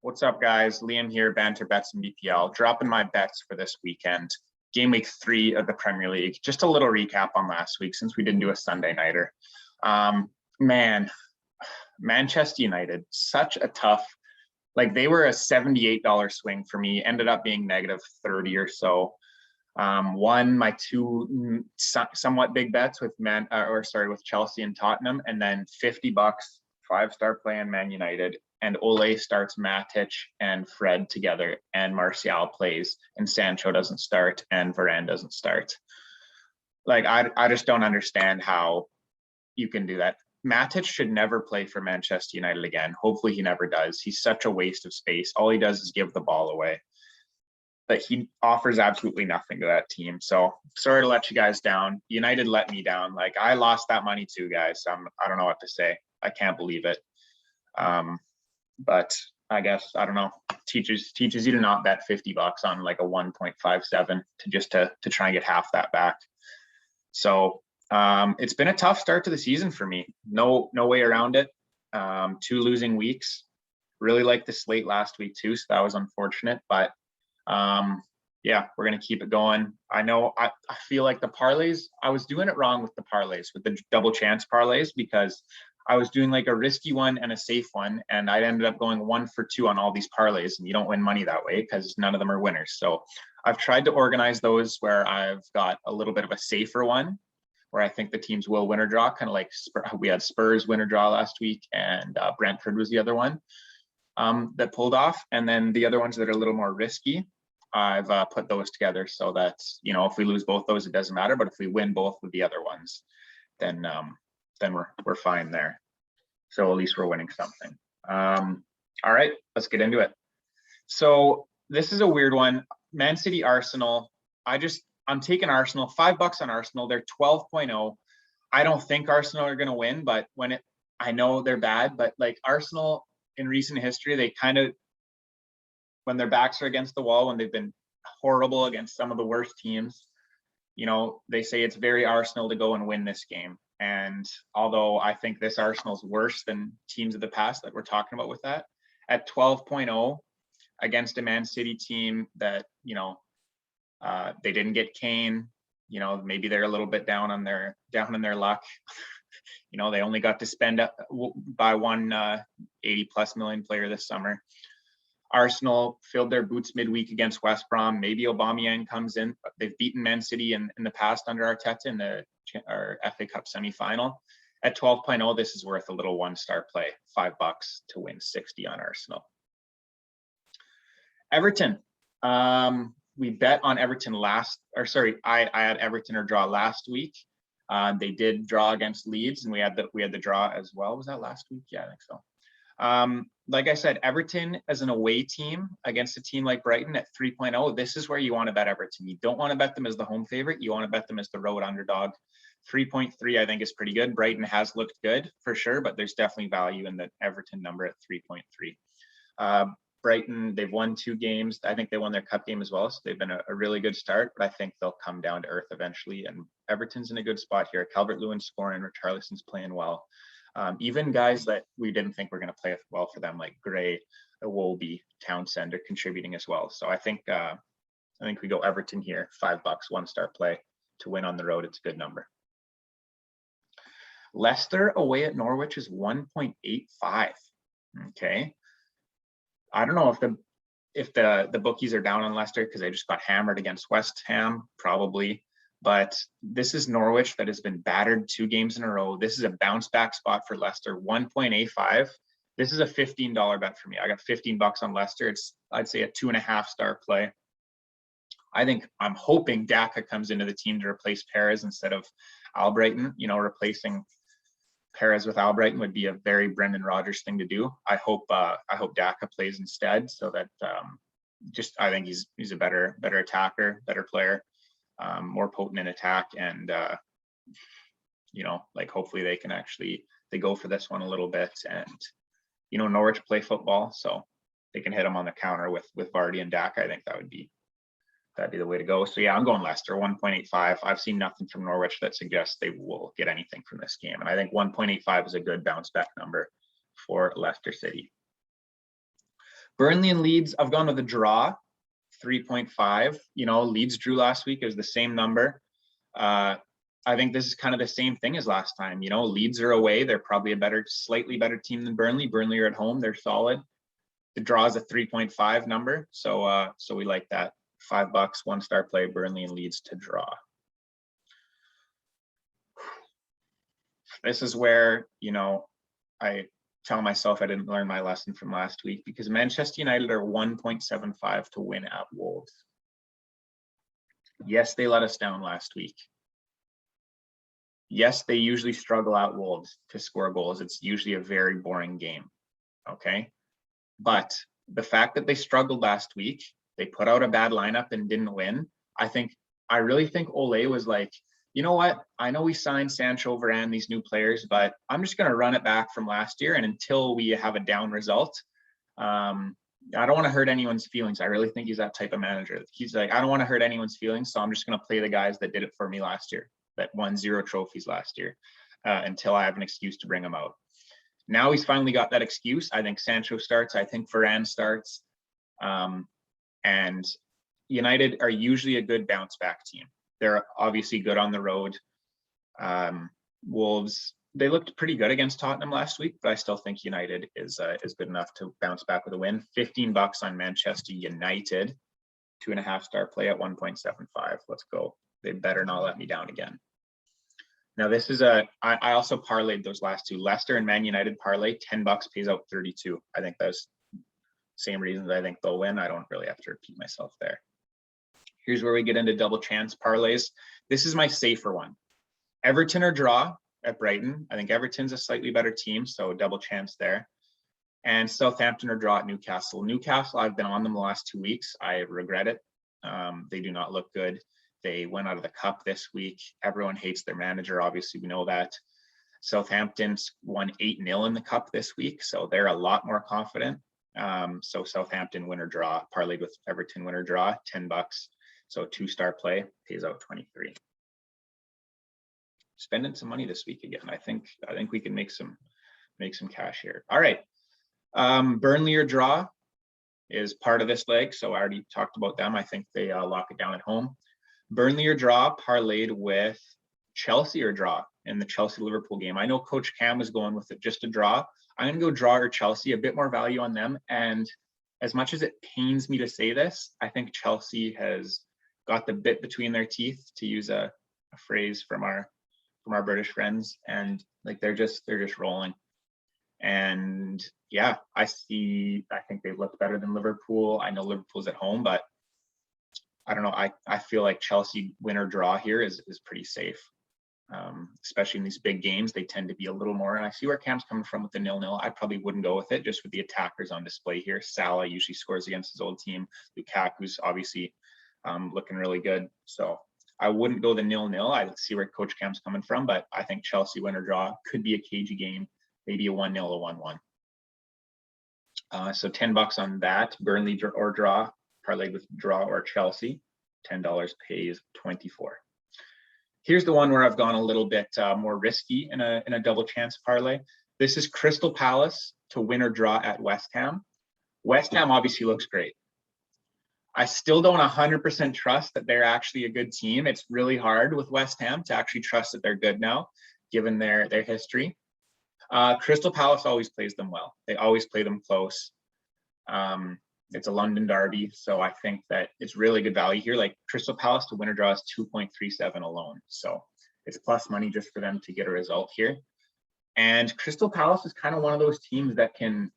What's up, guys? Liam here, Banter Bets and BPL. Dropping my bets for this weekend. Game week 3 of the Premier League. Just a little recap on last week since we didn't do a Sunday nighter. Man, Manchester United, such a tough, they were a $78 swing for me, ended up being negative 30 or so. Won my two somewhat big bets with with Chelsea and Tottenham, and then $50, 5-star play on Man United. And Ole starts Matic and Fred together, and Martial plays, and Sancho doesn't start, and Varane doesn't start. I just don't understand how you can do that. Matic should never play for Manchester United again. Hopefully he never does. He's such a waste of space. All he does is give the ball away. But he offers absolutely nothing to that team. So sorry to let you guys down. United let me down. I lost that money too, guys. I don't know what to say. I can't believe it. But I guess, I don't know, teaches you to not bet $50 on a 1.57 to try and get half that back. So it's been a tough start to the season for me. No way around it. 2 losing weeks. Really liked the slate last week too, so that was unfortunate. But yeah, we're gonna keep it going. I know I feel like the parlays, I was doing it wrong with the parlays, with the double chance parlays, because I was doing a risky one and a safe one, and I ended up going 1 for 2 on all these parlays, and you don't win money that way because none of them are winners. So I've tried to organize those where I've got a little bit of a safer one where I think the teams will win or draw, kind of like we had Spurs win or draw last week, and Brentford was the other one that pulled off. And then the other ones that are a little more risky, I've put those together so that, if we lose both those, it doesn't matter. But if we win both of the other ones, then we're fine there. So at least we're winning something. All right, let's get into it. So this is a weird one. Man City, Arsenal. I'm taking Arsenal, $5 on Arsenal. They're 12.0. I don't think Arsenal are going to win, but I know they're bad, but Arsenal in recent history, they kind of, when their backs are against the wall, when they've been horrible against some of the worst teams, they say it's very Arsenal to go and win this game. And although I think this Arsenal's worse than teams of the past that we're talking about with that, at 12.0 against a Man City team that, they didn't get Kane, maybe they're a little bit down on their luck. They only got to spend by one 80+ million player this summer. Arsenal filled their boots midweek against West Brom. Maybe Aubameyang comes in. They've beaten Man City in the past under Arteta in our FA Cup semi-final. At 12.0, this is worth a little 1-star play, $5 to win 60 on Arsenal. Everton. We bet on Everton I had Everton or draw last week. They did draw against Leeds, and we had the draw as well. Was that last week? Yeah, I think so. Like I said, Everton as an away team against a team like Brighton at 3.0, this is where you want to bet Everton. You don't want to bet them as the home favorite. You want to bet them as the road underdog. 3.3, I think, is pretty good. Brighton has looked good for sure, but there's definitely value in the Everton number at 3.3. Brighton, they've won 2 games. I think they won their cup game as well, so they've been a really good start, but I think they'll come down to earth eventually, and Everton's in a good spot here. Calvert-Lewin's scoring, Richarlison's playing well. Even guys that we didn't think were going to play well for them, like Gray, Iwobi, Townsend, are contributing as well. So I think we go Everton here, $5, 1-star play to win on the road. It's a good number. Leicester away at Norwich is 1.85. Okay. I don't know if the bookies are down on Leicester because they just got hammered against West Ham, probably. But this is Norwich that has been battered 2 games in a row. This is a bounce back spot for Leicester, 1.85. This is a $15 bet for me. I got $15 on Leicester. I'd say a 2.5-star play. I'm hoping Daka comes into the team to replace Perez instead of Albrighton. Replacing Perez with Albrighton would be a very Brendan Rodgers thing to do. I hope Daka plays instead, so that I think he's a better attacker, better player. More potent in attack, and hopefully they go for this one a little bit, and Norwich play football, so they can hit them on the counter with Vardy and Daka. I think that'd be the way to go. So yeah, I'm going Leicester, 1.85. I've seen nothing from Norwich that suggests they will get anything from this game, and I think 1.85 is a good bounce back number for Leicester City. Burnley and Leeds, I've gone with a draw, 3.5. You know, Leeds drew last week. It was the same number. I think this is kind of the same thing as last time. You know, Leeds are away. They're probably a slightly better team than Burnley. Burnley are at home. They're solid. The draw is a 3.5 number. So we like that. $5, 1-star play, Burnley and Leeds to draw. This is where, you know, I tell myself I didn't learn my lesson from last week, because Manchester United are 1.75 to win at Wolves. Yes, they let us down last week. Yes, they usually struggle at Wolves to score goals. It's usually a very boring game, okay? But the fact that they struggled last week, they put out a bad lineup and didn't win, I really think Ole was like, you know what? I know we signed Sancho, Varane, these new players, but I'm just going to run it back from last year, and until we have a down result, I don't want to hurt anyone's feelings. I really think he's that type of manager. He's like, I don't want to hurt anyone's feelings, so I'm just going to play the guys that did it for me last year, that won 0 trophies last year, until I have an excuse to bring them out. Now he's finally got that excuse. I think Sancho starts. I think Varane starts. And United are usually a good bounce back team. They're obviously good on the road. Wolves, they looked pretty good against Tottenham last week, but I still think United is good enough to bounce back with a win. $15 on Manchester United, 2.5-star play at 1.75. Let's go. They better not let me down again. Now this is I also parlayed those last two. Leicester and Man United parlay, $10 pays out 32. I think that's same reasons I think they'll win. I don't really have to repeat myself there. Here's where we get into double chance parlays. This is my safer one. Everton or draw at Brighton. I think Everton's a slightly better team, so double chance there. And Southampton or draw at Newcastle. Newcastle, I've been on them the last 2 weeks. I regret it. They do not look good. They went out of the cup this week. Everyone hates their manager. Obviously, we know that. Southampton's won 8-0 in the cup this week, so they're a lot more confident. So Southampton win or draw, parlayed with Everton win or draw, $10. So 2-star play pays out 23. Spending some money this week again. I think we can make some cash here. All right. Burnley or draw is part of this leg. So I already talked about them. I think they lock it down at home. Burnley or draw parlayed with Chelsea or draw in the Chelsea-Liverpool game. I know Coach Cam is going with it just a draw. I'm going to go draw or Chelsea, a bit more value on them. And as much as it pains me to say this, I think Chelsea has got the bit between their teeth, to use a phrase from our British friends, and like they're just rolling. And yeah, I think they've looked better than Liverpool. I know Liverpool's at home, but I don't know. I feel like Chelsea win or draw here is pretty safe. Especially in these big games, they tend to be a little more. And I see where Cam's coming from with the 0-0. I probably wouldn't go with it, just with the attackers on display here. Salah usually scores against his old team. Lukaku's obviously looking really good. So I wouldn't go the 0-0. I see where Coach Cam's coming from, but I think Chelsea win or draw could be a cagey game, maybe a 1-0, a 1-1. So $10 on that. Burnley or draw, parlayed with draw or Chelsea. $10 pays 24. Here's the one where I've gone a little bit more risky in a double chance parlay. This is Crystal Palace to win or draw at West Ham. West Ham obviously looks great. I still don't 100% trust that they're actually a good team. It's really hard with West Ham to actually trust that they're good now, given their history. Crystal Palace always plays them well. They always play them close. It's a London derby, so I think that it's really good value here. Like Crystal Palace to win or draw is 2.37 alone. So it's plus money just for them to get a result here. And Crystal Palace is kind of one of those teams that can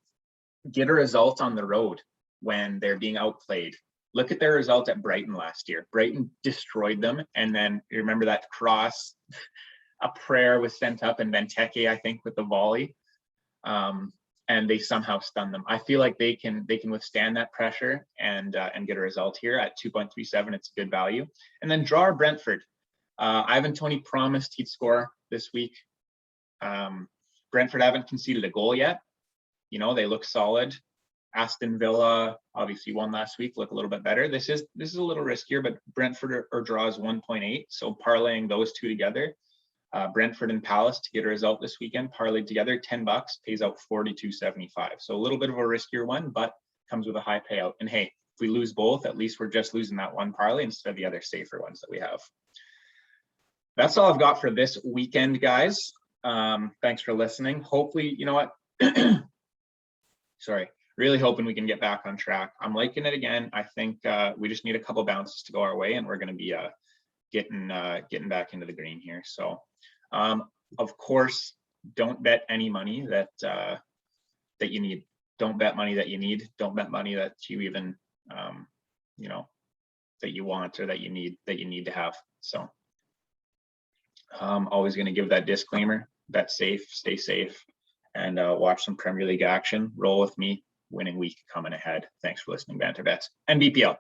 get a result on the road when they're being outplayed. Look at their result at Brighton last year. Brighton destroyed them. And then you remember that cross, a prayer was sent up, and Benteke, I think, with the volley. And they somehow stun them. I feel like they can withstand that pressure and get a result here at 2.37. It's a good value. And then draw Brentford. Ivan Toney promised he'd score this week. Brentford haven't conceded a goal yet. You know, they look solid. Aston Villa obviously won last week, look a little bit better. This is a little riskier, but Brentford or draw is 1.8. So parlaying those two together, Brentford and Palace to get a result this weekend, parlayed together, $10 pays out 42.75. So a little bit of a riskier one, but comes with a high payout. And hey, if we lose both, at least we're just losing that one parlay instead of the other safer ones that we have. That's all I've got for this weekend, guys. Thanks for listening. Hopefully, you know what? Sorry. Really hoping we can get back on track. I'm liking it again. I think we just need a couple bounces to go our way, and we're going to be getting back into the green here. So, of course, don't bet any money that that you need. Don't bet money that you need. Don't bet money that you even you know, that you want or that you need to have. So, always going to give that disclaimer. Bet safe, stay safe, and watch some Premier League action. Roll with me. Winning week coming ahead. Thanks for listening, Banter Bets and BPL.